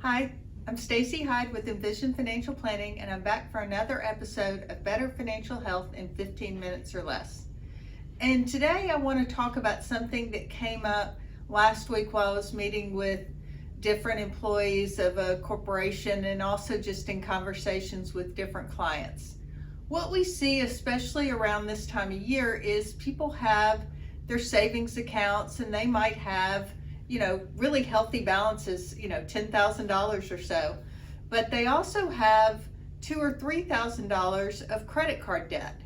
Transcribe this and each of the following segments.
Hi, I'm Stacey Hyde with Envision Financial Planning, and I'm back for another episode of Better Financial Health in 15 minutes or less. And today I want to talk about something that came up last week while I was meeting with different employees of a corporation and also just in conversations with different clients. What we see, especially around this time of year, is people have their savings accounts and they might have really healthy balances, $10,000 or so, but they also have $2,000 or $3,000 of credit card debt.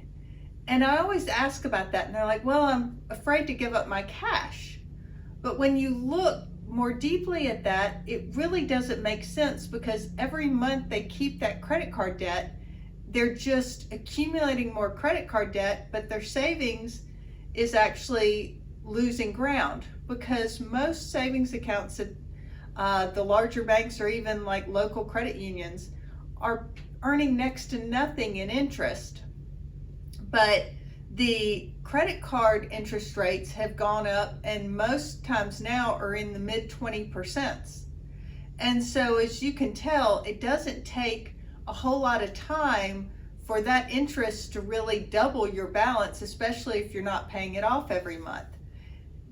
And I always ask about that, and they're like, well, I'm afraid to give up my cash. But when you look more deeply at that, it really doesn't make sense, because every month they keep that credit card debt, they're just accumulating more credit card debt, but their savings is actually losing ground, because most savings accounts at the larger banks or even like local credit unions are earning next to nothing in interest. But the credit card interest rates have gone up, and most times now are in the mid 20%. And so as you can tell, it doesn't take a whole lot of time for that interest to really double your balance, especially if you're not paying it off every month.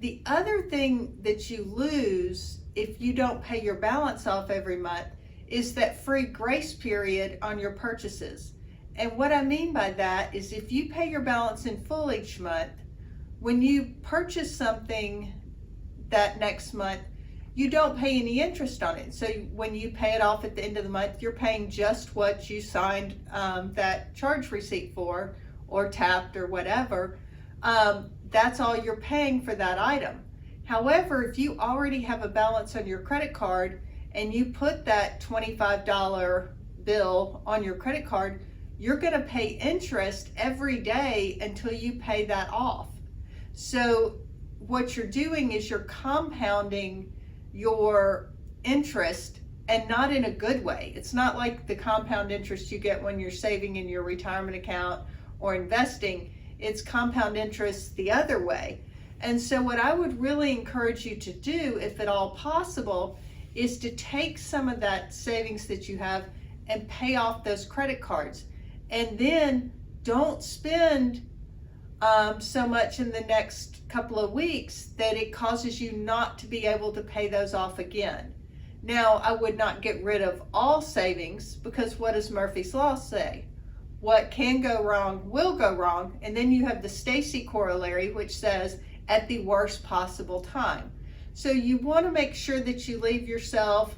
The other thing that you lose if you don't pay your balance off every month is that free grace period on your purchases. And what I mean by that is, if you pay your balance in full each month, when you purchase something that next month, you don't pay any interest on it. So when you pay it off at the end of the month, you're paying just what you signed that charge receipt for, or tapped, or whatever. That's all you're paying for that item. However, if you already have a balance on your credit card and you put that $25 bill on your credit card, you're going to pay interest every day until you pay that off. So what you're doing is you're compounding your interest, and not in a good way. It's not like the compound interest you get when you're saving in your retirement account or investing. It's compound interest the other way. And so what I would really encourage you to do, if at all possible, is to take some of that savings that you have and pay off those credit cards. And then don't spend so much in the next couple of weeks that it causes you not to be able to pay those off again. Now, I would not get rid of all savings, because what does Murphy's Law say? What can go wrong will go wrong. And then you have the Stacey corollary, which says at the worst possible time. So you want to make sure that you leave yourself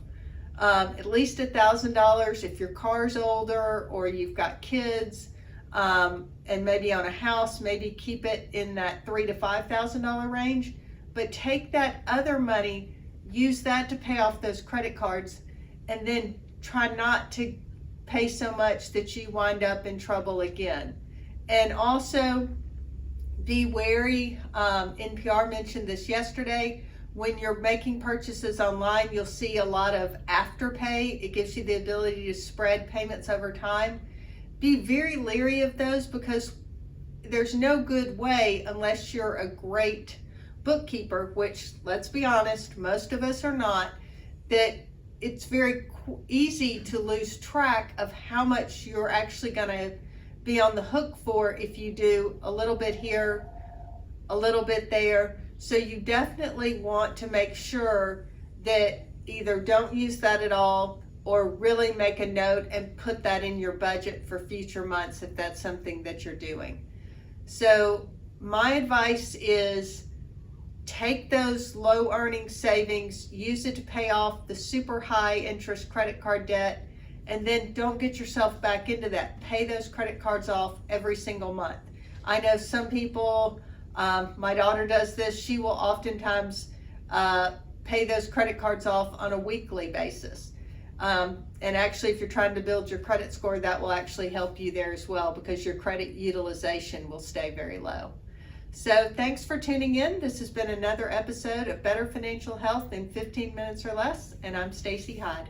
at least $1,000 if your car's older or you've got kids, and maybe on a house, maybe keep it in that $3,000 to $5,000 range. But take that other money, use that to pay off those credit cards, and then try not to pay so much that you wind up in trouble again. And also be wary. NPR mentioned this yesterday. When you're making purchases online, you'll see a lot of afterpay. It gives you the ability to spread payments over time. Be very leery of those, because there's no good way, unless you're a great bookkeeper, which, let's be honest, most of us are not, that it's very easy to lose track of how much you're actually going to be on the hook for if you do a little bit here, a little bit there. So you definitely want to make sure that either don't use that at all, or really make a note and put that in your budget for future months if that's something that you're doing. So my advice is, take those low earning savings, use it to pay off the super high interest credit card debt, and then don't get yourself back into that. Pay those credit cards off every single month. I know some people, my daughter does this, she will oftentimes pay those credit cards off on a weekly basis. And actually, if you're trying to build your credit score, that will actually help you there as well, because your credit utilization will stay very low. So thanks for tuning in. This has been another episode of Better Financial Health in 15 minutes or less, and I'm Stacey Hyde.